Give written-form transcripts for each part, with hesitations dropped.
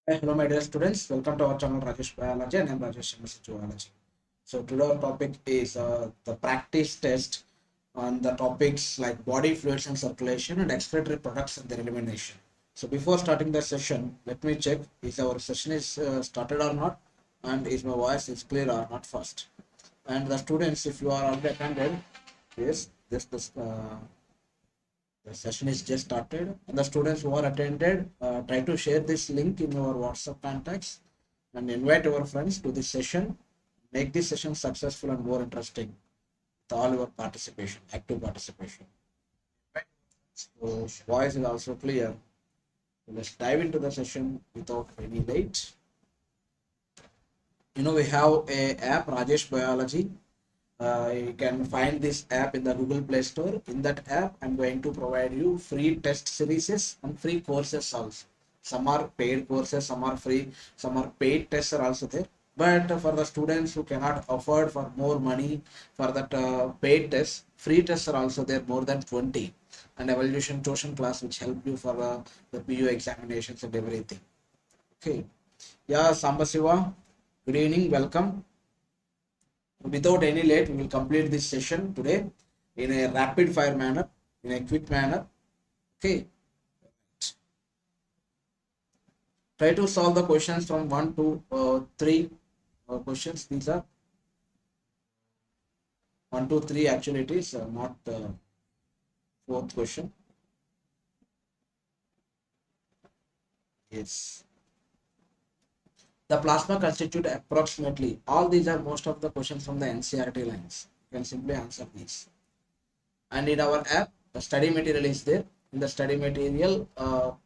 Hello, my dear students. Welcome to our channel Rajesh Biology, and I'm Rajesh in Zoology. So today our topic is the practice test on the topics like body fluids and circulation and excretory products and their elimination. So before starting the session, let me check is our session is started or not, and is my voice is clear or not first. And the students, if you are already attended, yes, the session is just started. And the students who are attended, try to share this link in your WhatsApp contacts and invite your friends to this session. Make this session successful and more interesting with all your participation, active participation. Right. So voice is also clear. So let's dive into the session without any late. We have a app, Rajesh Biology. You can find this app in the Google Play Store. In that app, I'm going to provide you free test series and free courses also. Some are paid courses, some are free, some are paid tests are also there. But for the students who cannot afford for more money for that paid tests, free tests are also there, more than 20. And evaluation tuition class which help you for the PU examinations and everything. Okay. Yeah, Sambasiva, good evening, welcome. Without any late, we will complete this session today in a rapid fire manner, in a quick manner. Okay. Try to solve the questions from 1 to 3 questions. These are 1 to 3 actually it is not fourth question. Yes. The plasma constitute approximately, all these are most of the questions from the NCRT lines. You can simply answer these. And in our app, the study material is there. In the study material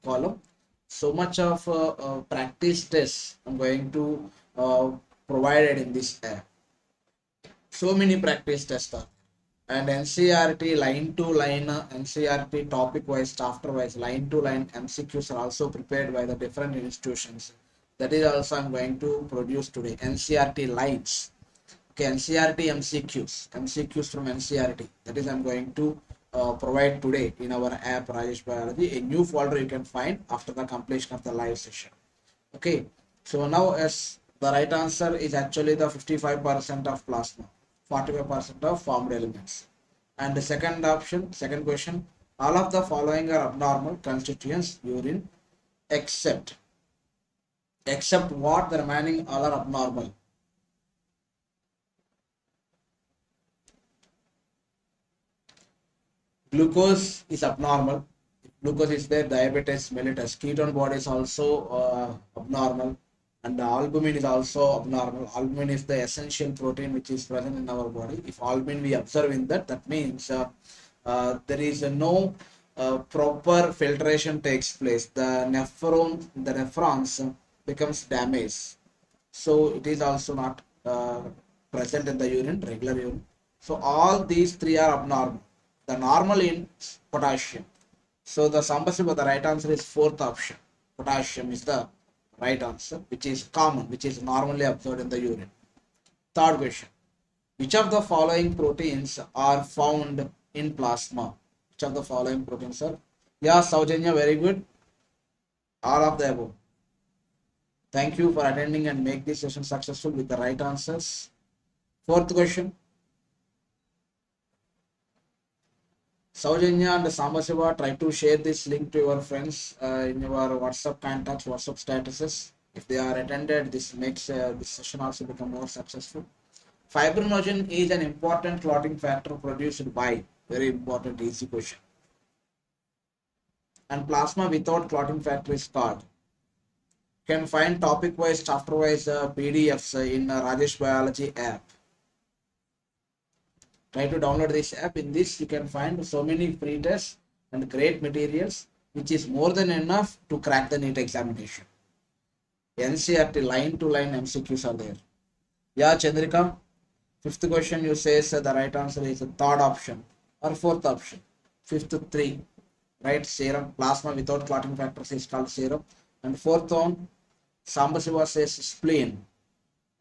column, so much of practice tests I'm going to provided in this app. So many practice tests are, and NCRT line to line, NCRT topic wise, chapter wise, line to line MCQs are also prepared by the different institutions. That is also I'm going to produce today. NCRT lines. Okay, NCRT MCQs from NCRT. That is I'm going to provide today in our app Rajesh Biology. A new folder you can find after the completion of the live session. Okay, so now as the right answer is actually the 55% of plasma, 45% of formed elements. And the second option, second question, all of the following are abnormal constituents urine except what, the remaining all are abnormal. Glucose is abnormal. If glucose is there, diabetes mellitus. Ketone body is also abnormal, and the albumin is also abnormal. Albumin is the essential protein which is present in our body. If albumin we observe in that, that means there is no proper filtration takes place. The nephrons becomes damaged, so it is also not present in the urine, regular urine. So all these three are abnormal. The normal is potassium. So the Sambasiva, the right answer is fourth option. Potassium is the right answer, which is common, which is normally observed in the urine. Third question. Which of the following proteins are found in plasma? Which of the following proteins are? Yeah, Saujanya, very good. All of the above. Thank you for attending and make this session successful with the right answers. Fourth question. Saujanya and Sambasiva, try to share this link to your friends in your WhatsApp contacts, WhatsApp statuses. If they are attended, this makes this session also become more successful. Fibrinogen is an important clotting factor produced by, very important, easy question. And plasma without clotting factor is called. Can find topic wise, chapter wise PDFs in Rajesh Biology app. Try to download this app. In this you can find so many free tests and great materials which is more than enough to crack the NEET examination. NCRT line to line MCQs are there. Yeah, Chandrika, fifth question you say the right answer is the third option or fourth option. Fifth three, right? Serum, plasma without clotting factors is called serum. And fourth one, Sambasiva says spleen.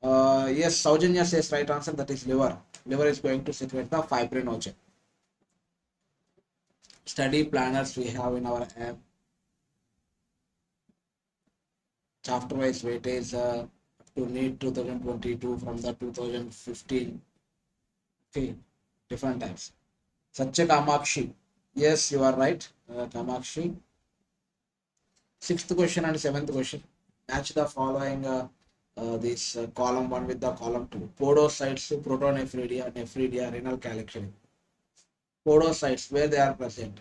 Yes, Saujanya says right answer, that is liver. Liver is going to secrete the fibrinogen. Study planners we have in our app. chapter wise weightage up to NEET 2022 from the 2015. Okay, different types. Satya Kamakshi. Yes, you are right. Kamakshi. Sixth question and seventh question. Match the following this column 1 with the column 2. Podocytes, protonephridia, nephridia, renal calcium. Podocytes, where they are present.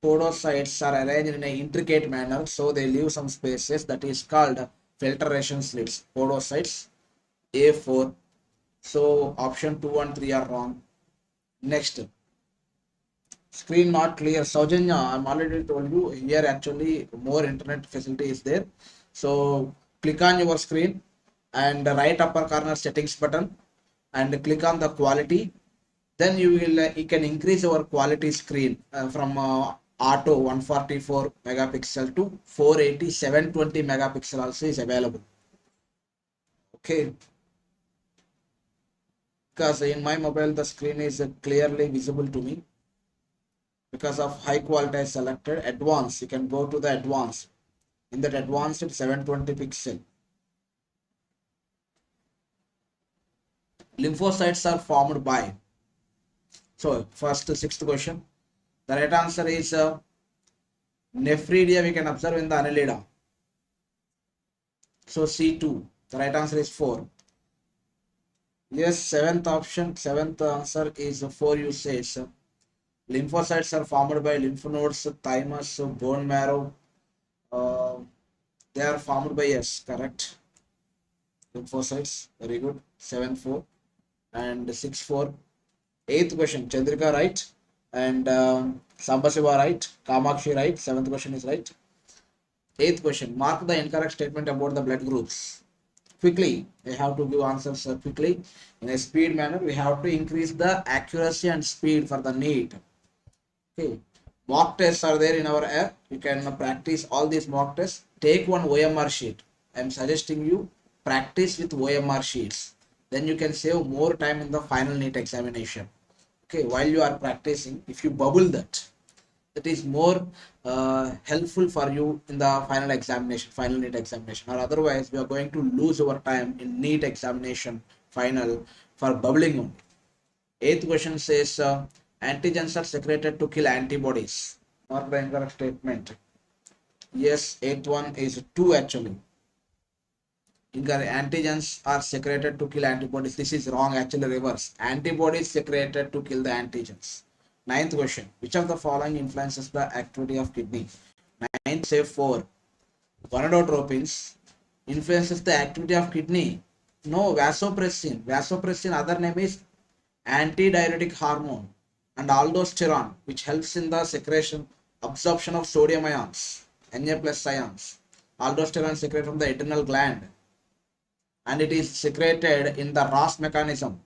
Podocytes are arranged in an intricate manner, so they leave some spaces that is called filtration slits. Podocytes, A4. So option 2 and 3 are wrong. Next, screen not clear. Saujanya, I'm already told you here actually more internet facility is there. So click on your screen and the right upper corner settings button and click on the quality. Then you will you can increase your quality screen from auto 144 megapixel to 480 720 megapixel also is available. Okay, because in my mobile the screen is clearly visible to me. Because of high quality I selected advanced. You can go to the advanced. In that advanced it's 720 pixel. Lymphocytes are formed by. So first sixth question. The right answer is nephridia we can observe in the annelida. So C2. The right answer is 4. Yes, seventh option, seventh answer is 4 you says. Lymphocytes are formed by lymph nodes, thymus, bone marrow. They are formed by yes, correct. Lymphocytes, very good. 7-4 and 6-4. Eighth question, Chandrika right and Sambasiva right, Kamakshi right. Seventh question is right. Eighth question, mark the incorrect statement about the blood groups. Quickly, we have to give answers quickly in a speed manner. We have to increase the accuracy and speed for the NEET. Okay, mock tests are there in our app. You can practice all these mock tests. Take one OMR sheet. I am suggesting you practice with OMR sheets. Then you can save more time in the final NEET examination. Okay, while you are practicing, if you bubble that, that is more helpful for you in the final examination, final NEET examination. Or otherwise, we are going to lose our time in NEET examination final for bubbling only. Eighth question says antigens are secreted to kill antibodies. Not the incorrect statement. Yes, eighth one is 2 actually. Antigens are secreted to kill antibodies. This is wrong, actually reverse. Antibodies secreted to kill the antigens. Ninth question. Which of the following influences the activity of kidney? Ninth say 4. Gonadotropins influences the activity of kidney. No, vasopressin. Vasopressin other name is antidiuretic hormone and aldosterone, which helps in the secretion, absorption of sodium ions, Na plus ions. Aldosterone secreted from the adrenal gland and it is secreted in the RAS mechanism.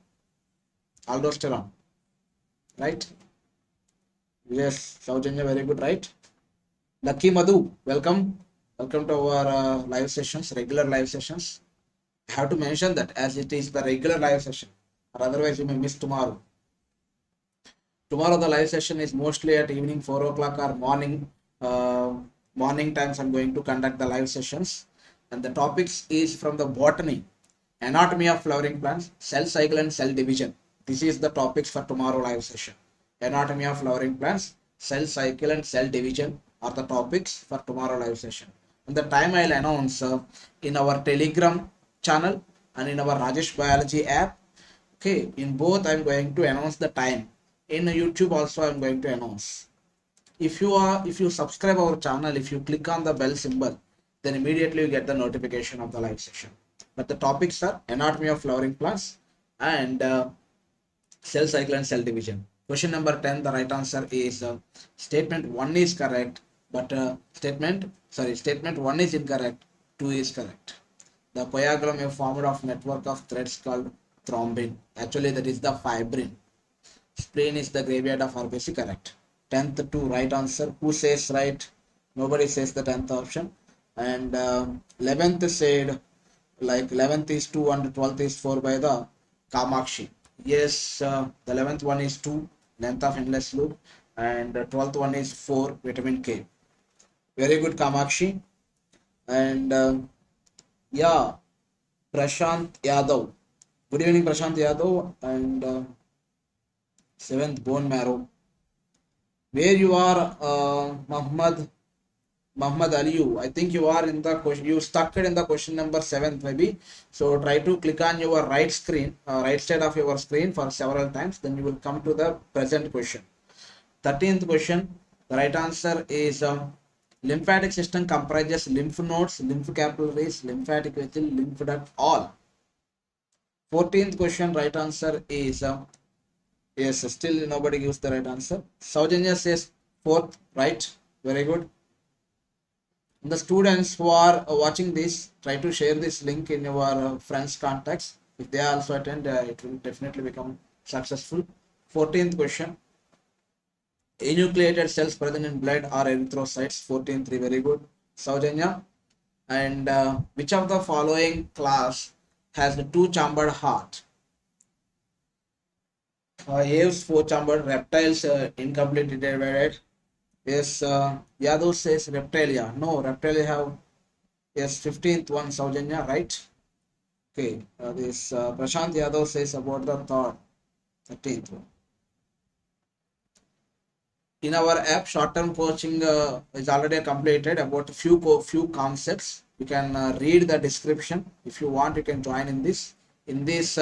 Aldosterone, right? Yes, Saujanya, very good, right? Lucky Madhu, welcome. Welcome to our live sessions, regular live sessions. I have to mention that as it is the regular live session, or otherwise you may miss tomorrow. Tomorrow the live session is mostly at evening 4 o'clock or morning times. I'm going to conduct the live sessions, and the topics is from the botany, anatomy of flowering plants, cell cycle and cell division. This is the topics for tomorrow live session. Anatomy of flowering plants, cell cycle and cell division are the topics for tomorrow live session. And the time I'll announce in our Telegram channel and in our Rajesh Biology app. Okay, in both I'm going to announce the time. In YouTube also I'm going to announce. If you subscribe our channel, if you click on the bell symbol, then immediately you get the notification of the live session. But the topics are anatomy of flowering plants and cell cycle and cell division. Question number 10, the right answer is statement 1 is correct, but statement 1 is incorrect, 2 is correct. The coagulum is formed of network of threads called thrombin. Actually, that is the fibrin. Spleen is the graveyard of RBC, correct. 10th 2, right answer. Who says right? Nobody says the 10th option. And 11th said, like 11th is 2 and 12th is 4 by the Kamakshi. Yes, the 11th one is 2, length of endless loop, and 12th one is 4, vitamin K. Very good, Kamakshi. And yeah, Prashant Yadav. Good evening, Prashant Yadav. And seventh, bone marrow. Where you are, Muhammad Aliyu. I think you are in the question. You stuck it in the question number 7th, maybe. So try to click on your right screen, right side of your screen for several times. Then you will come to the present question. 13th question. The right answer is lymphatic system comprises lymph nodes, lymph capillaries, lymphatic vessel, lymph duct, all. 14th question. Right answer is yes. Still nobody gives the right answer. Saujanya says fourth. Right. Very good. The students who are watching this, try to share this link in your friends contacts. If they also attend, it will definitely become successful. 14th question. Enucleated cells present in blood are erythrocytes. 14.3. Very good, Saujanya. And which of the following class has the two chambered heart? Aves four chambered, reptiles incompletely divided. Yes, Yadav says reptilia. No, reptilia have. Yes, 15th one, Saujanya, right? Okay, this Prashant Yadav says about the third, 13th one. In our app, short-term coaching is already completed. About a few concepts. You can read the description. If you want, you can join in this. In this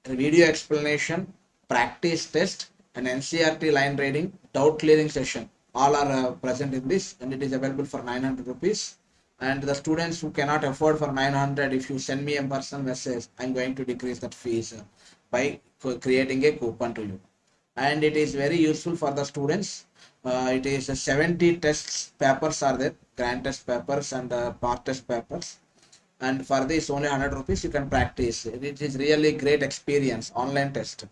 video explanation, practice test, and NCRT line reading, doubt clearing session, all are present in this, and it is available for 900 rupees. And the students who cannot afford for 900, if you send me a personal message, I'm going to decrease that fees by creating a coupon to you. And it is very useful for the students. It is 70 tests papers are there, grand test papers and part test papers. And for this only 100 rupees you can practice. It is really great experience, online test.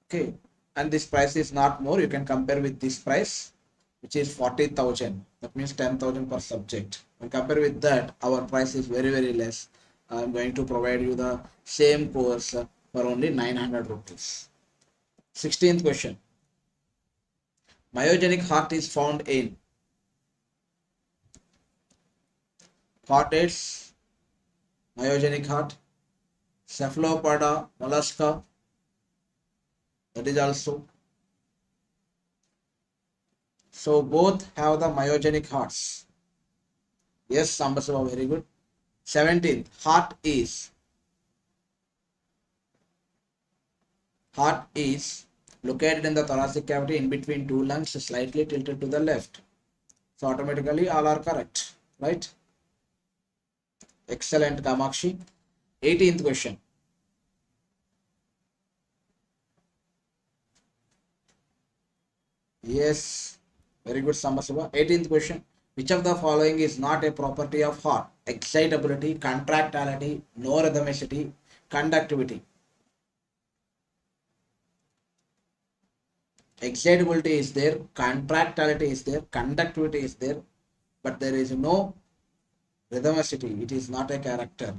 Okay, and this price is not more. You can compare with this price, which is 40,000. That means 10,000 per subject. When compare with that, our price is very less. I'm going to provide you the same course for only 900 rupees. 16th question. Myogenic heart is found in chordates, myogenic heart, cephalopoda, mollusca. That is also. So both have the myogenic hearts. Yes, Sambasiva, very good. 17th, heart is located in the thoracic cavity in between two lungs, slightly tilted to the left. So automatically all are correct, right? Excellent, Kamakshi. 18th question. Yes, very good, Sambasiva. 18th question. Which of the following is not a property of heart? Excitability, contractility, no rhythmicity, conductivity. Excitability is there, contractility is there, conductivity is there, but there is no rhythmicity. It is not a character.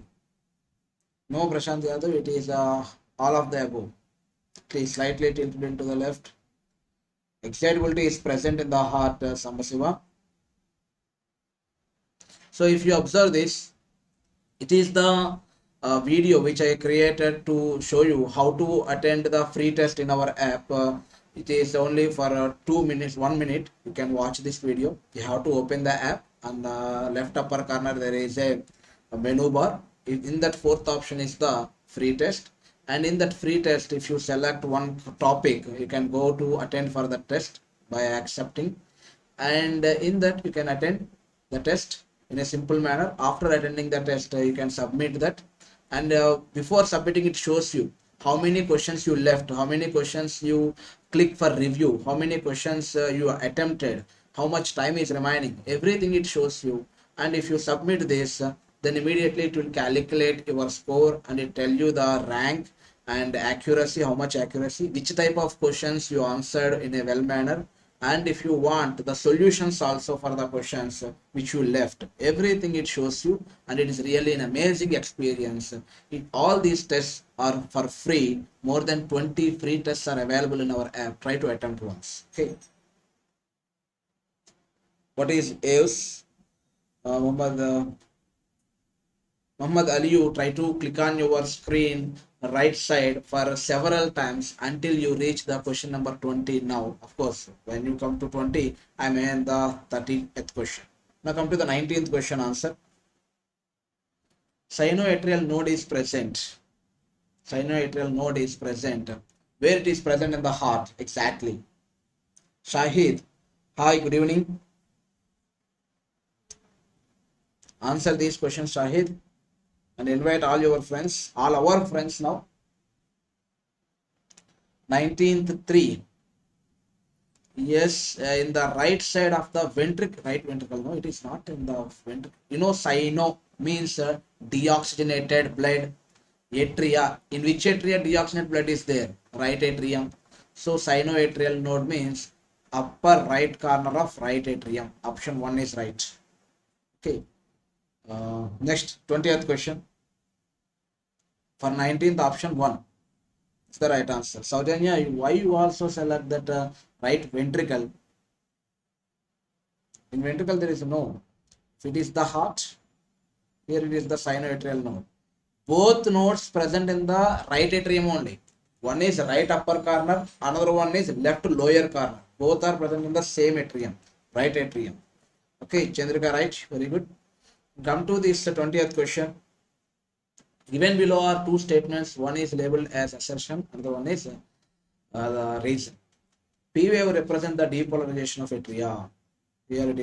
No, Prashant Yadav, it is all of the above. Please slightly tilted into the left. Excitability is present in the heart, Sambasiva. So if you observe this, it is the video which I created to show you how to attend the free test in our app. It is only for 2 minutes, 1 minute. You can watch this video. You have to open the app. On the left upper corner there is a menu bar. In that fourth option is the free test. And in that free test, if you select one topic, you can go to attend for the test by accepting. And in that you can attend the test in a simple manner. After attending the test, you can submit that. And before submitting, it shows you how many questions you left, how many questions you click for review, how many questions you attempted, how much time is remaining. Everything it shows you. And if you submit this, then immediately it will calculate your score and it tell you the rank and accuracy, how much accuracy, which type of questions you answered in a well manner, and if you want the solutions also for the questions which you left, everything it shows you, and it is really an amazing experience. All these tests are for free. More than 20 free tests are available in our app. Try to attempt once. Okay, what is AVES? Muhammad Ali, you try to click on your screen right side for several times until you reach the question number 20 now. Of course, when you come to 20, I am in the 30th question. Now come to the 19th question answer. Sinoatrial node is present. Sinoatrial node is present. Where it is present in the heart? Exactly. Shahid, hi, good evening. Answer these questions, Shahid, and invite all your friends, all our friends now. 19th 3. Yes, in the right side of the ventricle, right ventricle. No, it is not in the ventricle. You know, cyno means deoxygenated blood. Atria. In which atria deoxygenated blood is there? Right atrium. So sinoatrial node means upper right corner of right atrium. Option 1 is right. Okay. Next 20th question. For 19th, option 1 is the right answer. Saujanya, why you also select that right ventricle? In ventricle there is no. If it is the heart, here it is the sinoatrial node. Both nodes present in the right atrium only. One is right upper corner, another one is left lower corner. Both are present in the same atrium, right atrium. Okay, Chandrika, right? Very good. Come to this 20th question. Given below are two statements. One is labeled as assertion, another one is the reason. P wave represents the depolarization of atria. Here it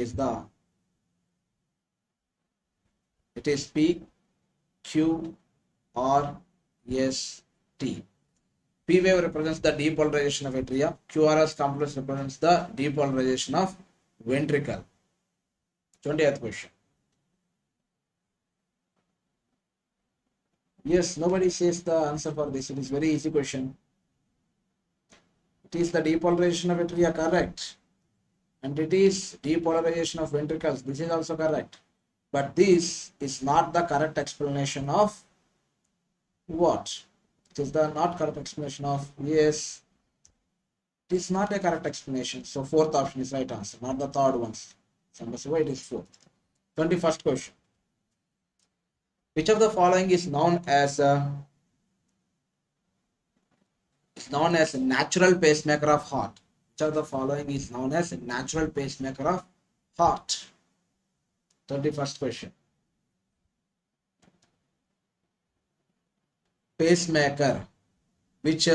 is P, Q, R, S, T. P wave represents the depolarization of atria. QRS complex represents the depolarization of ventricle. 20th question. Yes, nobody says the answer for this. It is very easy question. It is the depolarization of atria, correct. And it is depolarization of ventricles. This is also correct. But this is not the correct explanation of what? It is the not correct explanation of, yes, it is not a correct explanation. So fourth option is right answer, not the third one. So why it is fourth. 21st question. Which of the following is known as a natural pacemaker of heart? Which of the following is known as a natural pacemaker of heart? 21st question. Pacemaker, which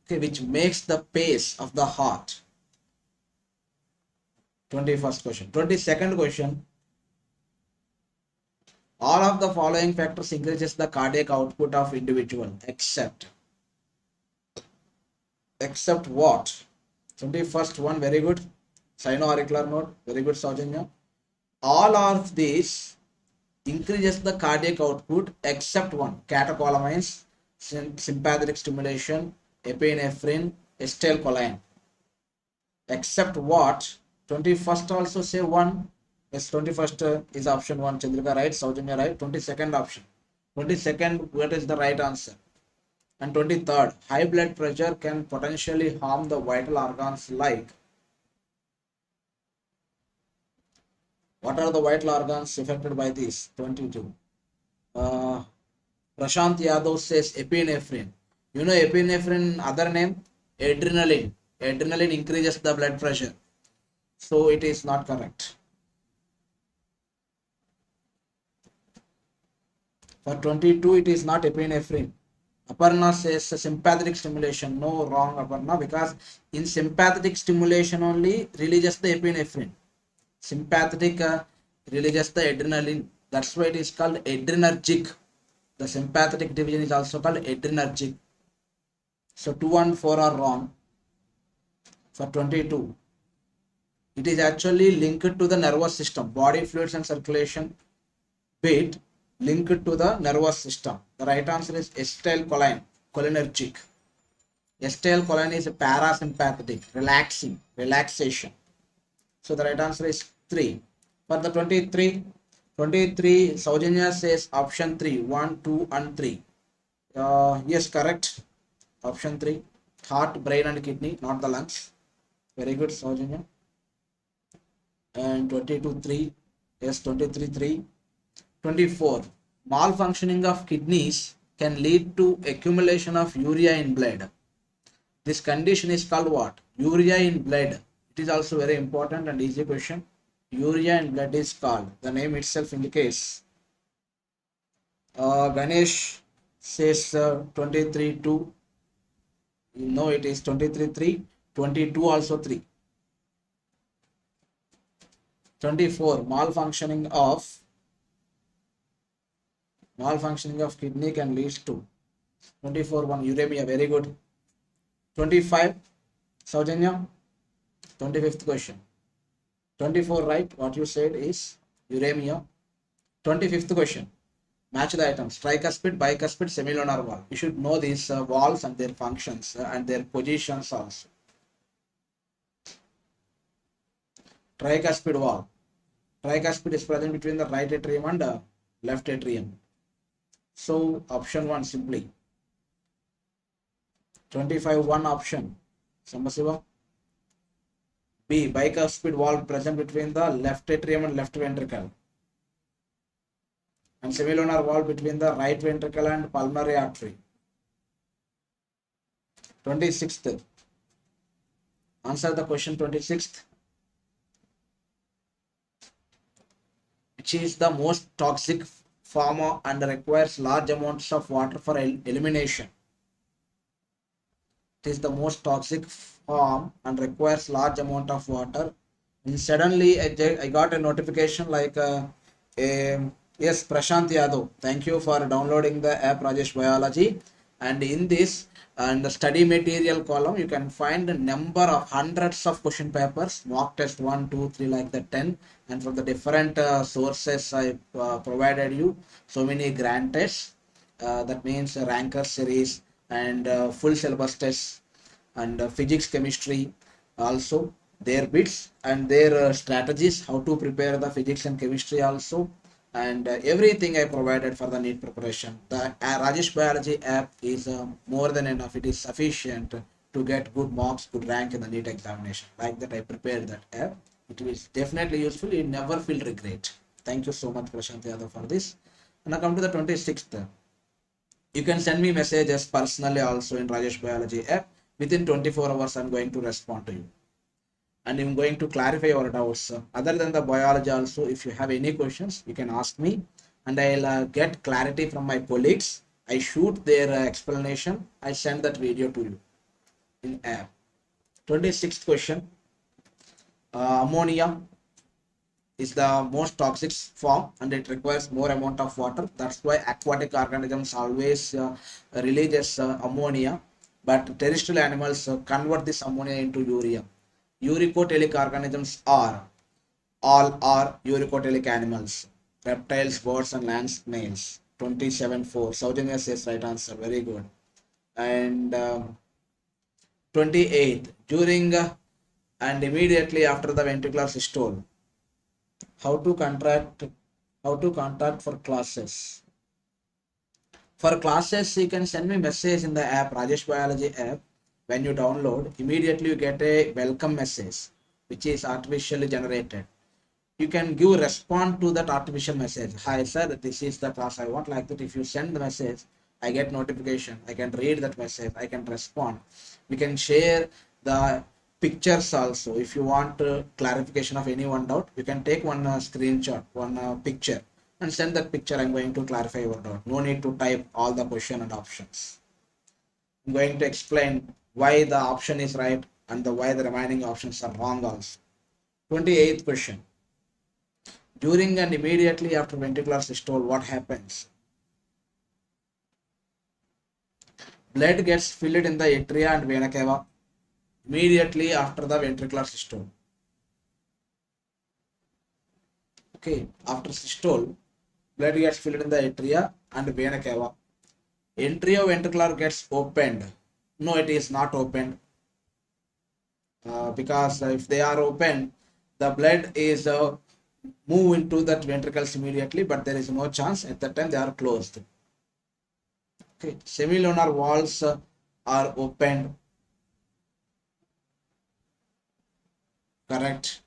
which makes the pace of the heart. 21st question. 22nd question. All of the following factors increases the cardiac output of individual except what? 21st one, very good. Sinoauricular node, very good, Saujanya. All of these increases the cardiac output except one: catecholamines, sympathetic stimulation, epinephrine, acetylcholine. Except what? 21st also say one. Yes, 21st is option 1. Chandrika right, Saujanya right. 22nd option. 22nd, what is the right answer? And 23rd, high blood pressure can potentially harm the vital organs like. What are the vital organs affected by this? 22. Prashant Yadav says epinephrine. You know epinephrine, other name? Adrenaline. Adrenaline increases the blood pressure. So it is not correct. For 22, it is not epinephrine. Aparna says sympathetic stimulation. No, wrong, Aparna, because in sympathetic stimulation only releases the epinephrine. Sympathetic releases the adrenaline. That's why it is called adrenergic. The sympathetic division is also called adrenergic. So 2 and 4 are wrong. For 22, it is actually linked to the nervous system. Body fluids and circulation bit linked to the nervous system. The right answer is acetylcholine, cholinergic. Acetylcholine is parasympathetic, relaxation. So the right answer is 3. For the 23, Saujanya says option 3, 1, 2 and 3. Yes, correct. Option 3, heart, brain and kidney, not the lungs. Very good, Saujanya. and 22 3. Yes, 23 3. 24. Malfunctioning of kidneys can lead to accumulation of urea in blood. This condition is called what? Urea in blood. It is also very important and easy question. Urea in blood is called. The name itself indicates. Ganesh says 23 2. No, it is 23 3. 22 also 3. 24. Malfunctioning of kidney can lead to 24 1 uremia. Very good. 25. Saujanya. 25th question. 24 right. What you said is uremia. 25th question. Match the items. Tricuspid, bicuspid, semilunar valve. You should know these valves and their functions and their positions also. Tricuspid valve. Tricuspid is present between the right atrium and left atrium. So option 1 simply. 25 1 option. Sambasiva. B. Bicuspid valve present between the left atrium and left ventricle. And semilunar valve between the right ventricle and pulmonary artery. 26th. Answer the question 26th. Which is the most toxic form and requires large amounts of water for elimination. It is the most toxic form and requires large amount of water. And suddenly I got a notification like yes, Prashant Yadav, thank you for downloading the app Rajesh Biology. And in this and the study material column, you can find a number of hundreds of question papers, mock test 1, 2, 3, like the 10. And from the different sources I provided you, so many grant tests. That means ranker series and full syllabus tests and physics, chemistry, also their bits and their strategies, how to prepare the physics and chemistry also. And everything I provided for the NEET preparation. The Rajesh Biology app is more than enough. It is sufficient to get good marks, good rank in the NEET examination. Like that, I prepared that app. It is definitely useful. You never feel regret. Thank you so much, Prashant Yadav, for this. And now come to the 26th. You can send me messages personally also in Rajesh Biology app. Within 24 hours, I'm going to respond to you. And I'm going to clarify your doubts. Other than the biology also, if you have any questions, you can ask me and I'll get clarity from my colleagues. I shoot their explanation. I send that video to you in app. 26th question. Ammonia is the most toxic form and it requires more amount of water. That's why aquatic organisms always releases ammonia, but terrestrial animals convert this ammonia into urea. Uricotelic organisms all are uricotelic animals. Reptiles, birds, and land snails. 27-4. Saujanya says right answer. Very good. And 28. During and immediately after the ventricular systole. How to contact for classes. For classes, you can send me message in the app, Rajesh Biology app. When you download, immediately you get a welcome message, which is artificially generated. You can give respond to that artificial message. Hi sir, this is the class I want. Like that, if you send the message, I get notification. I can read that message. I can respond. We can share the pictures also. If you want clarification of any one doubt, you can take one screenshot, one picture, and send that picture. I'm going to clarify your doubt. No need to type all the question and options. I'm going to explain why the option is right and why the remaining options are wrong also. 28th question. During and immediately after ventricular systole, what happens? Blood gets filled in the atria and vena cava immediately after the ventricular systole. Okay, after systole, blood gets filled in the atria and vena cava. Atrioventricular gets opened. No, it is not opened. Because if they are open, the blood is move into that ventricles immediately, but there is no chance. At that time they are closed. Okay, semilunar walls are opened. Correct.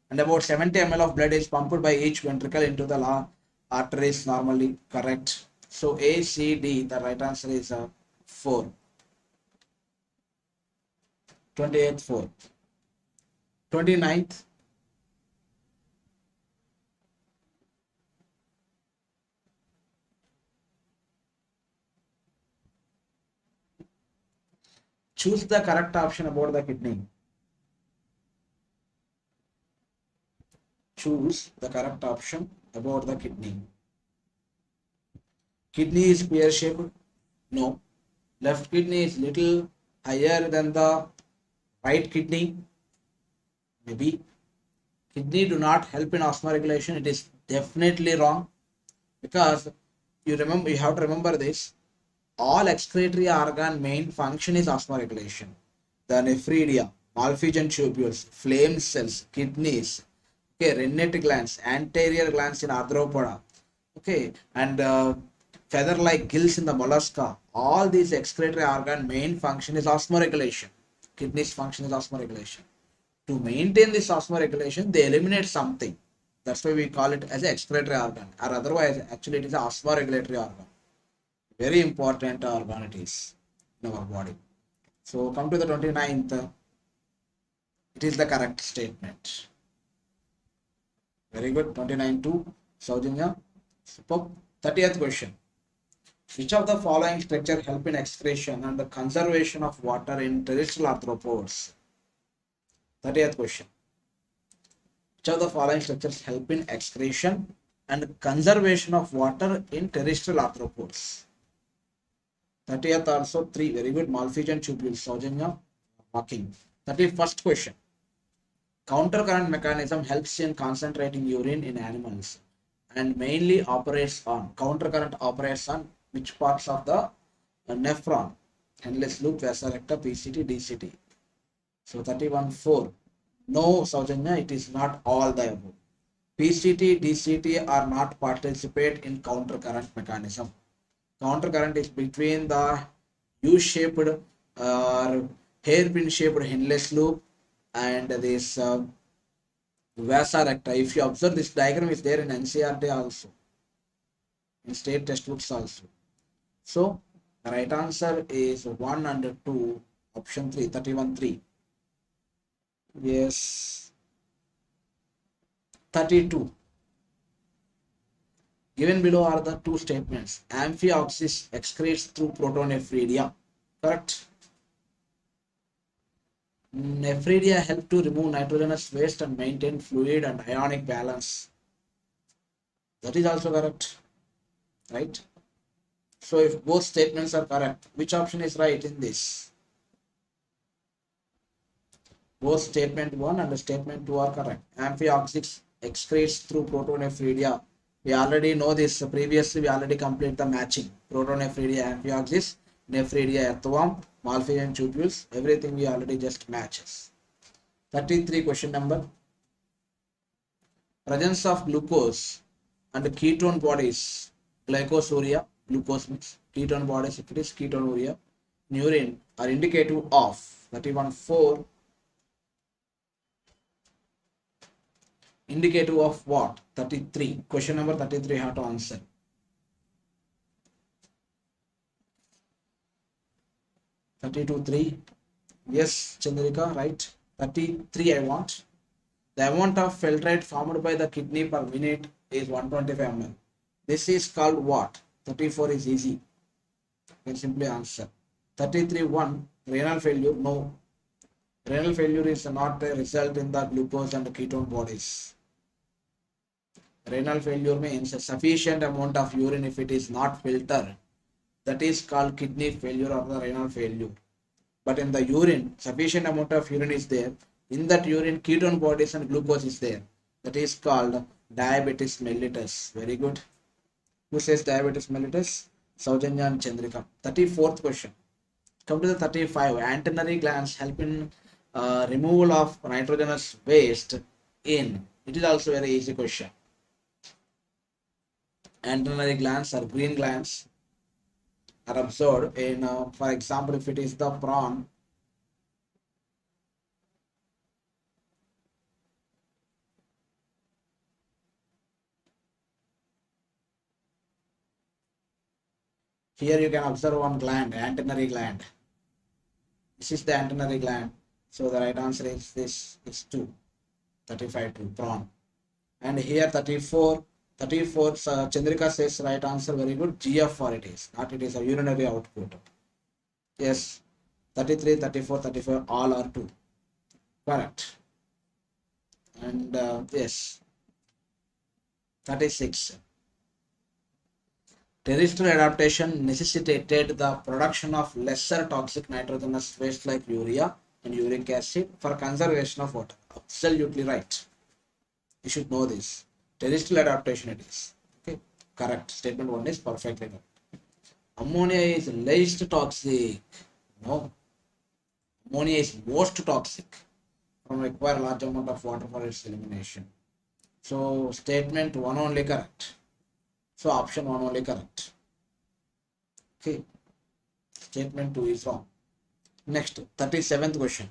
And about 70 ml of blood is pumped by each ventricle into the arteries normally. Correct. So A, C, D, the right answer is 4. 28th 4. 29th. Choose the correct option about the kidney. Choose the correct option about the kidney. Kidney is pear shaped? No. Left kidney is little higher than the right kidney? Maybe. Kidney do not help in asthma regulation. It is definitely wrong, because you have to remember this. All excretory organ main function is asthma regulation. The nephridia, Malpighian tubules, flame cells, kidneys, okay, rennet glands, anterior glands in arthropoda, okay, and feather-like gills in the mollusca. All these excretory organ main function is asthma regulation. Kidneys function is asthma regulation. To maintain this asthma regulation, they eliminate something. That's why we call it as an excretory organ, or otherwise, actually, it is an asthma regulatory organ. Very important organ it is in our body. So, come to the 29th. It is the correct statement. Very good. 29 2. Saujanya. Superb. 30th question. Which of the following structure help in excretion and the conservation of water in terrestrial arthropods? 30th question. Which of the following structures help in excretion and conservation of water in terrestrial arthropods? 30th also 3. Very good. Malpighian tubules. Saujanya. Walking. 31st question. Countercurrent mechanism helps in concentrating urine in animals and mainly operates on which parts of the nephron? Endless loop, vasa recta, PCT, DCT. So 31 4. No, Saujanya, it is not all the above. PCT, DCT are not participate in countercurrent mechanism. Countercurrent is between the U-shaped or hairpin shaped endless loop and this vasa recta. If you observe, this diagram is there in NCRT also, in state textbooks also. So the right answer is 1 and 2, option 3, 31 3. Yes. 32. Given below are the two statements. Amphioxus excretes through protonephridia. Correct. Nephridia help to remove nitrogenous waste and maintain fluid and ionic balance. That is also correct. Right? So if both statements are correct, which option is right in this? Both statement 1 and statement 2 are correct. Amphioxus excretes through protonephridia. We already know this. Previously, we already completed the matching. Protonephridia, amphioxus, nephridia, earthworm, Malpighian tubules. Everything we already just matches. 33 question number. Presence of glucose and ketone bodies, glycosuria, glucose mix, ketone bodies, if it is ketonuria, urine are indicative of 31 4. Indicative of what? 33. Question number 33 have to answer. 32 3. Yes, Chandrika, right. 33 I want. The amount of filtrate formed by the kidney per minute is 125 ml. This is called what? 34 is easy. You can simply answer. 33 1. Renal failure. No. Renal failure is not a result in the glucose and ketone bodies. Renal failure means a sufficient amount of urine if it is not filtered. That is called kidney failure or the renal failure. But in the urine, sufficient amount of urine is there. In that urine, ketone bodies and glucose is there. That is called diabetes mellitus. Very good. Who says diabetes mellitus? Saujanya and Chandrika. 34th question. Come to the 35. Antennary glands help in removal of nitrogenous waste in. It is also very easy question. Antennary glands or green glands are observed in, for example, if it is the prawn, Here you can observe one gland, antennary gland. This is the antennary gland. So the right answer is this is 2. 35 2 prawn. And here 34. 34 Chandrika says right answer, very good. GFR it is, not it is a urinary output. Yes, 33, 34, 35 all are 2. Correct. And yes, 36. Terrestrial adaptation necessitated the production of lesser toxic nitrogenous waste like urea and uric acid for conservation of water. Absolutely right. You should know this. Terrestrial adaptation it is. Okay, correct. Statement 1 is perfectly correct. Ammonia is least toxic. No. Ammonia is most toxic from require large amount of water for its elimination. So statement 1 only correct. So option 1 only correct. Okay. Statement 2 is wrong. Next, 37th question.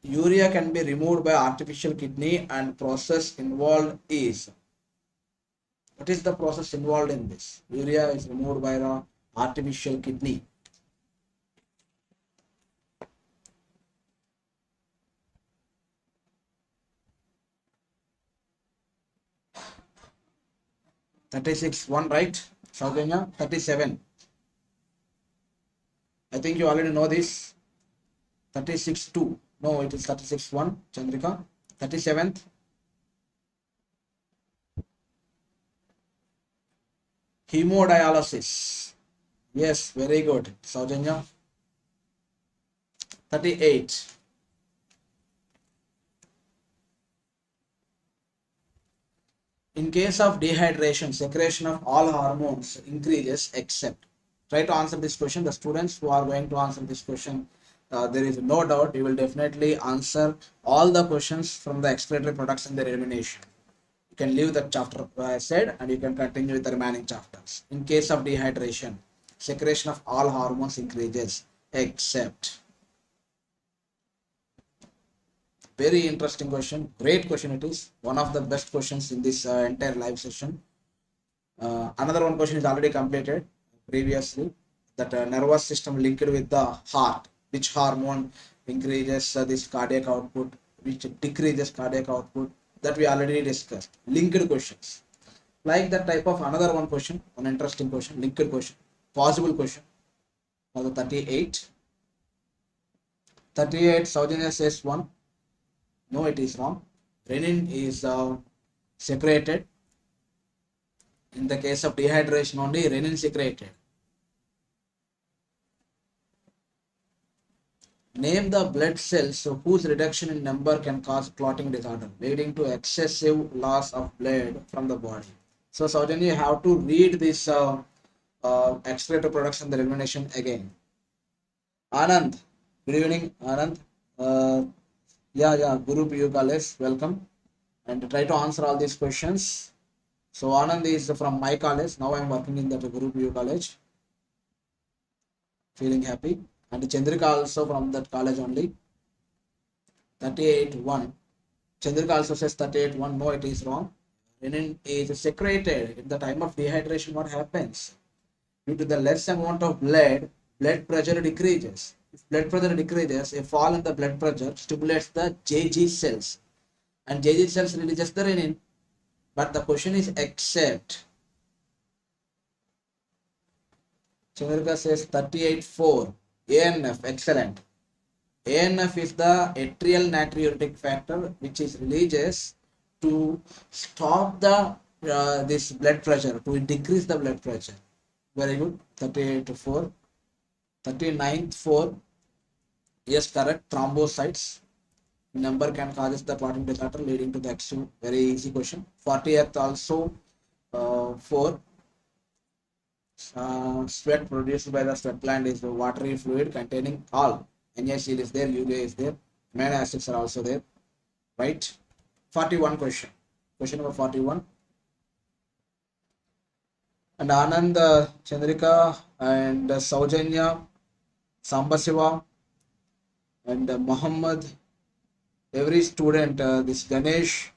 Urea can be removed by artificial kidney and process involved is. What is the process involved in this? Urea is removed by the artificial kidney. (36) 1 right. Sauganya 37. I think you already know this. 36 2. No, it is 36 1. Chandrika. 37th. Hemodialysis. Yes, very good. Saujanya. 38. In case of dehydration, secretion of all hormones increases except. Try to answer this question. The students who are going to answer this question, there is no doubt you will definitely answer all the questions from the excretory products in their elimination. You can leave that chapter I said and you can continue with the remaining chapters. In case of dehydration, secretion of all hormones increases except. Very interesting question. Great question it is. One of the best questions in this entire live session. Another one question is already completed previously. That nervous system linked with the heart. Which hormone increases this cardiac output? Which decreases cardiac output? That we already discussed. Linked questions. Like that type of another one question. One interesting question. Linked question. Possible question. Now the 38. 38 Saujanya says 1. No, it is wrong. Renin is secreted. In the case of dehydration only, renin secreted. Name the blood cells whose reduction in number can cause clotting disorder, leading to excessive loss of blood from the body. So, Saujanya, you have to read this excretory products and the elimination again. Anand, good evening, Anand. Guru PU College, welcome. And try to answer all these questions. So Anand is from my college. Now I am working in the Guru PU College. Feeling happy. And Chandrika also from that college only. 38 1. Chandrika also says 38 1. No, it is wrong. Renin is secreted. In the time of dehydration, what happens? Due to the less amount of blood pressure decreases. If blood pressure decreases, a fall in the blood pressure stimulates the JG cells. And JG cells releases the renin. But the question is except. Chandrika says 38 4. ANF, excellent. ANF is the atrial natriuretic factor which is releases to stop the this blood pressure, to decrease the blood pressure. Very good. 38 4. 39th 4. Yes, correct. Thrombocytes. Number can cause the clotting disorder leading to the excessive. Very easy question. 40th also 4. Sweat produced by the sweat gland is the watery fluid containing all. NaCl is there, urea is there, amino acids are also there. Right? 41 question. Question number 41. And Anand, Chandrika, and Saujanya, Sambasiva, and Muhammad, every student, this Ganesh,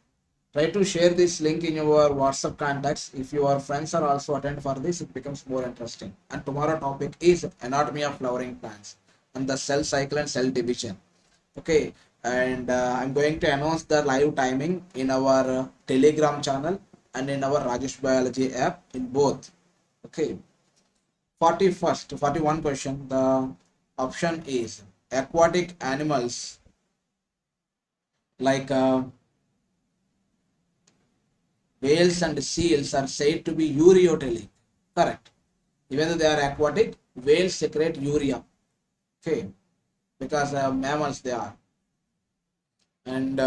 Try to share this link in your WhatsApp contacts. If your friends are also attend for this, it becomes more interesting. And tomorrow topic is anatomy of flowering plants and the cell cycle and cell division. Okay, and I'm going to announce the live timing in our Telegram channel and in our Rajesh Biology app in both. Okay, 41 question. The option is aquatic animals like whales and seals are said to be ureotelic. Correct. Even though they are aquatic, whales secrete urea. Okay, because mammals they are, and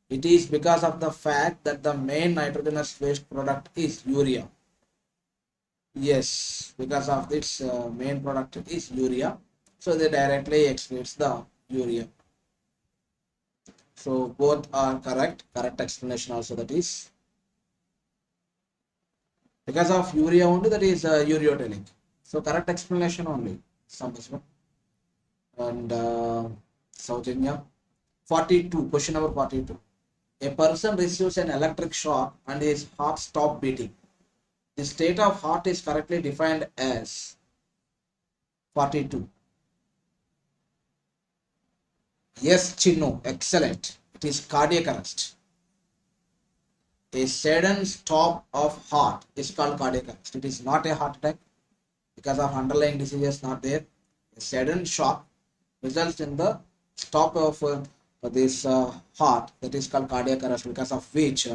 it is because of the fact that the main nitrogenous waste product is urea. Yes, because of its main product is urea, so they directly excretes the urea. So both are correct. Correct explanation also, that is because of urea only, that is ureotelic. So correct explanation only. Some and Saujanya. 42, question number 42. A person receives an electric shock and his heart stops beating. The state of heart is correctly defined as 42. Yes, Chinno, excellent. It is cardiac arrest. A sudden stop of heart is called cardiac arrest. It is not a heart attack because of underlying diseases not there. A sudden shock results in the stop of this heart, that is called cardiac arrest, because of which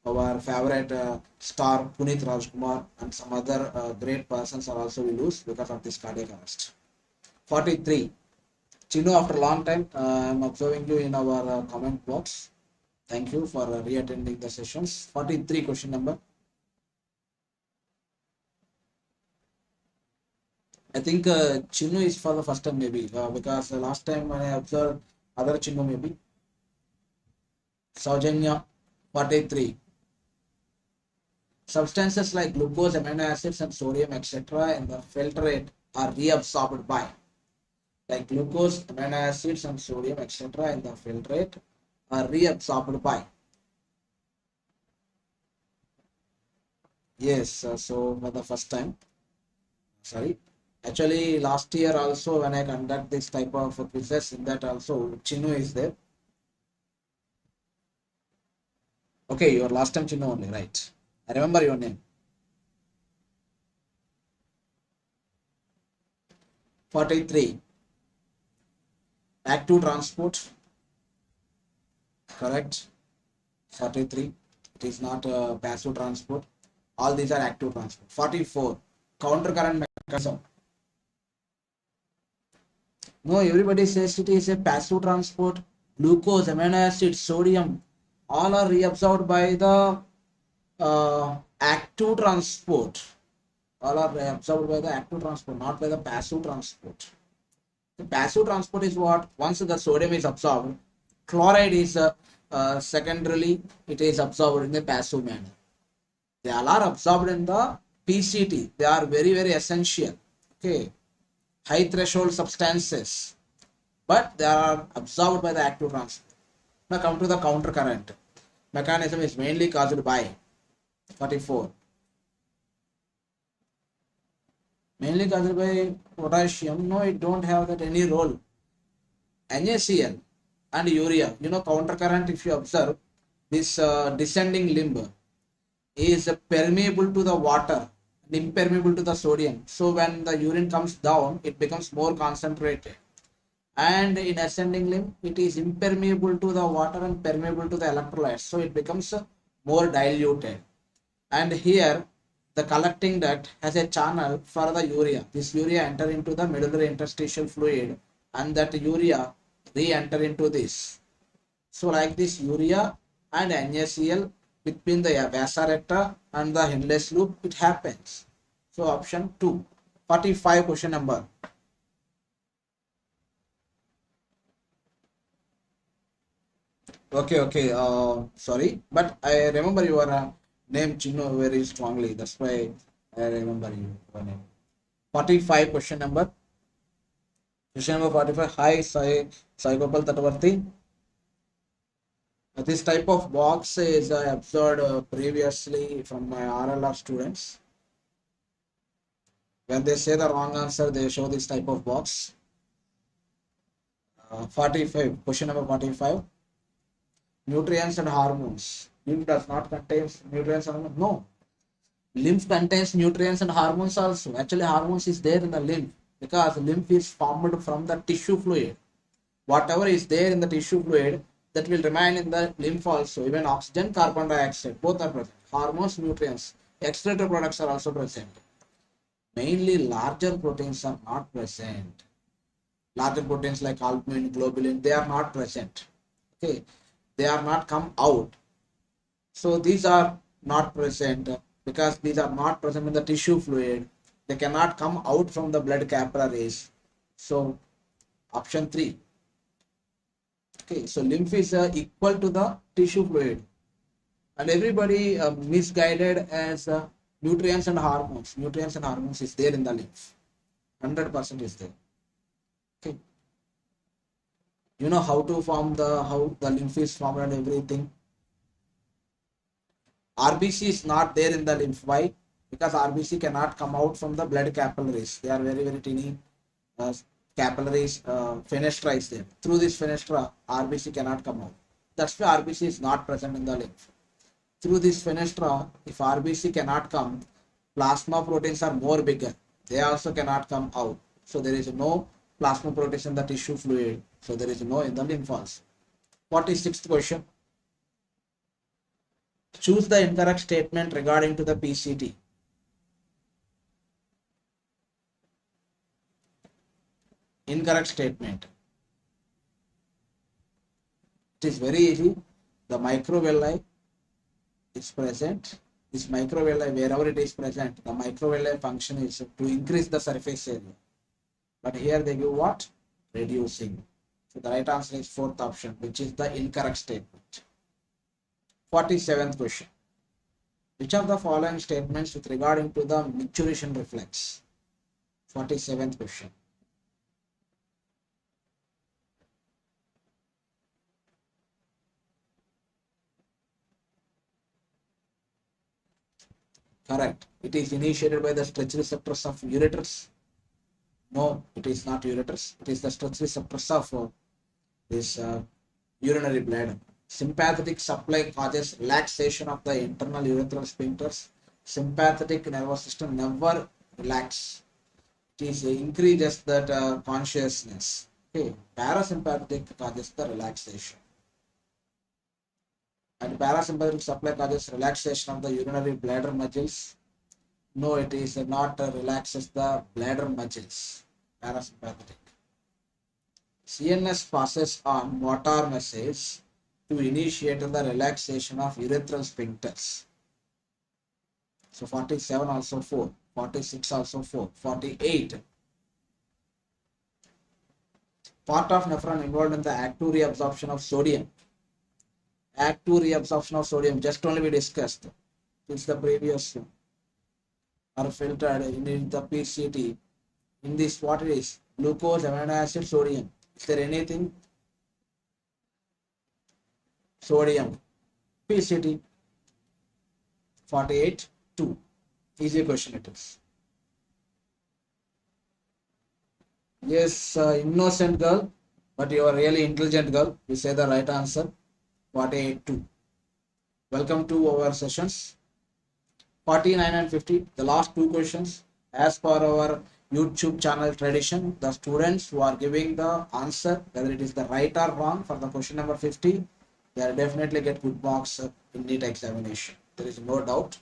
our favorite star Puneet Rajkumar and some other great persons are also we lose because of this cardiac arrest. 43. Chino, after a long time, I'm observing you in our comment box. Thank you for re-attending the sessions. 43 question number. I think Chinu is for the first time maybe because last time when I observed other Chinu maybe. Saujanya, 43. Substances like glucose, amino acids and sodium etc. in the filtrate are reabsorbed by, like glucose, amino acids and sodium etc. in the filtrate are reabsorbed by. Yes, so for the first time, sorry. Actually, last year also when I conduct this type of quizzes, in that also Chinu is there. Okay, your last time Chinu only, right? I remember your name. 43. Active transport. Correct. 43. It is not passive transport. All these are active transport. 44. Counter current mechanism. No, everybody says it is a passive transport. Glucose, amino acids, sodium, all are reabsorbed by the active transport. All are absorbed by the active transport, not by the passive transport. The passive transport is what? Once the sodium is absorbed, chloride is secondarily, it is absorbed in the passive manner. They all are absorbed in the PCT. They are very, very essential. Okay. High threshold substances, but they are absorbed by the active transport. Now come to the counter current. Mechanism is mainly caused by 44. Mainly caused by potassium. No, it don't have that any role. NaCl and urea. You know, counter current, if you observe, this descending limb is permeable to the water and impermeable to the sodium. So when the urine comes down, it becomes more concentrated. And in ascending limb, it is impermeable to the water and permeable to the electrolytes. So it becomes more diluted. And here, the collecting duct has a channel for the urea. This urea enter into the medullary interstitial fluid, and that urea re-enter into this. So like this urea and NaCl between the vasa recta and the Henle's loop, it happens. So option 2. 45 question number. Okay. Sorry, but I remember your name Chino very strongly. That's why I remember your name. 45 question number. Question number 45. Hi, Sai Gopal Tatvarthi. This type of box is observed previously from my RLR students. When they say the wrong answer, they show this type of box. 45, question number 45. Nutrients and hormones. Lymph does not contain nutrients and hormones. No. Lymph contains nutrients and hormones also. Actually, hormones is there in the lymph because lymph is formed from the tissue fluid. Whatever is there in the tissue fluid, that will remain in the lymph also. Even oxygen, carbon dioxide, both are present. Hormones, nutrients, excretory products are also present. Mainly larger proteins are not present. Larger proteins like albumin, globulin, they are not present. Okay, they are not come out. So these are not present because these are not present in the tissue fluid. They cannot come out from the blood capillaries. So option 3. Okay, so lymph is equal to the tissue fluid, and everybody misguided as nutrients and hormones. Nutrients and hormones is there in the lymph. 100% is there. Okay, you know how to form how the lymph is formed and everything. RBC is not there in the lymph. Why? Because RBC cannot come out from the blood capillaries. They are very, very tiny uh, capillaries. Fenestra is there. Through this fenestra, RBC cannot come out. That's why RBC is not present in the lymph. Through this fenestra, if RBC cannot come, plasma proteins are more bigger. They also cannot come out. So there is no plasma proteins in the tissue fluid. So there is no in the lymph also. 46th question. Choose the incorrect statement regarding to the PCT. Incorrect statement. It is very easy. The microvilli is present. This microvilli, wherever it is present, the microvilli function is to increase the surface area. But here they give what? Reducing. So the right answer is 4th option, which is the incorrect statement. 47th question. Which of the following statements with regarding to the maturation reflex? 47th question. Correct. It is initiated by the stretch receptors of ureters. No, it is not ureters. It is the stretch receptors of this urinary bladder. Sympathetic supply causes relaxation of the internal urethral sphincters. Sympathetic nervous system never relax. It is increases that consciousness. Okay, parasympathetic causes the relaxation. And parasympathetic supply causes relaxation of the urinary bladder muscles. No, it is not relaxes the bladder muscles. Parasympathetic. CNS passes on motor message to initiate the relaxation of urethral sphincters. So 47 also 4, 46 also 4, 48. Part of nephron involved in the active reabsorption of sodium. Active reabsorption of sodium, just only we discussed. It's the previous one. Are filtered in the PCT. In this, what it is? Glucose, amino acid, sodium. Is there anything? Sodium. PCT. 48, 2. Easy question it is. Yes, innocent girl, but you are really intelligent girl. You say the right answer. 48, 2. Welcome to our sessions. 49 and 50, the last two questions. As per our YouTube channel tradition, the students who are giving the answer, whether it is the right or wrong for the question number 50, they will definitely get good marks in NEET examination. There is no doubt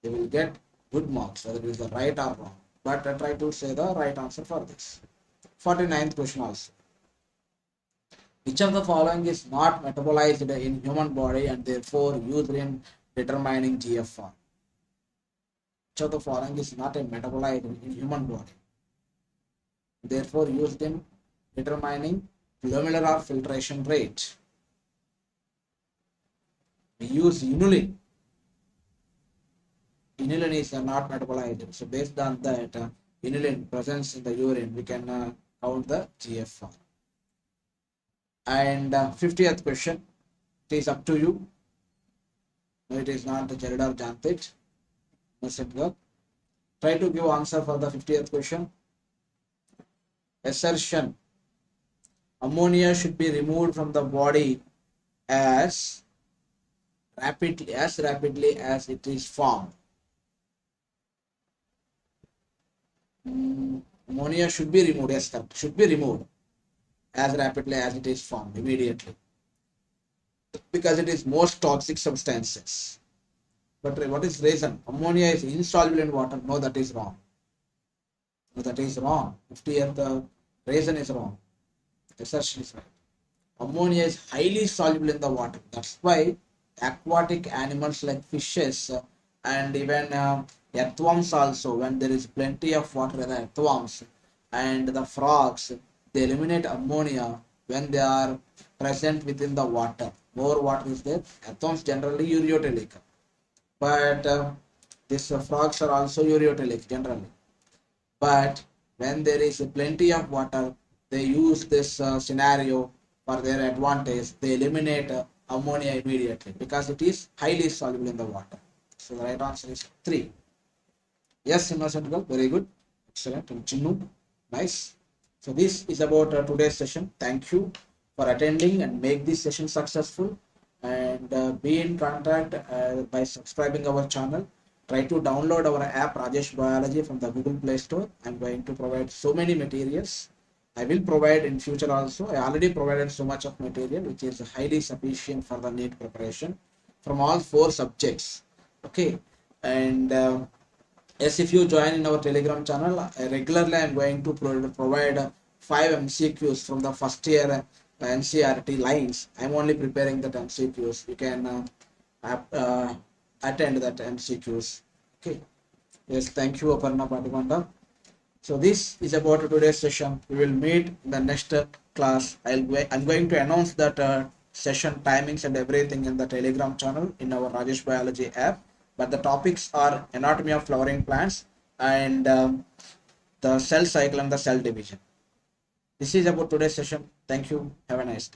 they will get good marks, whether it is the right or wrong. But I try to say the right answer for this. 49th question also. Which of the following is not metabolized in human body and therefore used in determining GFR? Which of the following is not a metabolite in human body, therefore used in determining glomerular filtration rate? We use inulin. Inulin is not metabolized. So based on that inulin presence in the urine, we can count the GFR. And 50th question. It is up to you. No, it is not Jared or Jantit. No, set girl. Try to give answer for the 50th question. Assertion. Ammonia should be removed from the body as rapidly as it is formed. Ammonia should be removed. Yes, correct. Should be removed as rapidly as it is formed immediately, because it is most toxic substances. But what is reason? Ammonia is insoluble in water. No, that is wrong. No, that is wrong. 50th reason is wrong. Assertion is right. Ammonia is highly soluble in the water. That's why aquatic animals like fishes and even earthworms also, when there is plenty of water, the earthworms and the frogs, they eliminate ammonia when they are present within the water. More water is there. Earthworms generally ureotelic, but these frogs are also ureotelic generally. But when there is plenty of water, they use this scenario for their advantage. They eliminate ammonia immediately because it is highly soluble in the water. So the right answer is 3. Yes, innocent girl, very good, excellent. And Chinnu, nice. So this is about today's session. Thank you for attending and make this session successful. And be in contact by subscribing our channel. Try to download our app Rajesh Biology from the Google Play Store. I'm going to provide so many materials. I will provide in future also. I already provided so much of material which is highly sufficient for the NEET preparation from all 4 subjects. Okay, and yes, if you join in our Telegram channel, regularly I'm going to provide 5 MCQs from the first year NCRT lines. I'm only preparing that MCQs. You can attend that MCQs. Okay. Yes, thank you, Aparna Patimanda. So this is about today's session. We will meet in the next class. I'm going to announce that session timings and everything in the Telegram channel in our Rajesh Biology app. But the topics are anatomy of flowering plants and the cell cycle and the cell division. This is about today's session. Thank you. Have a nice day.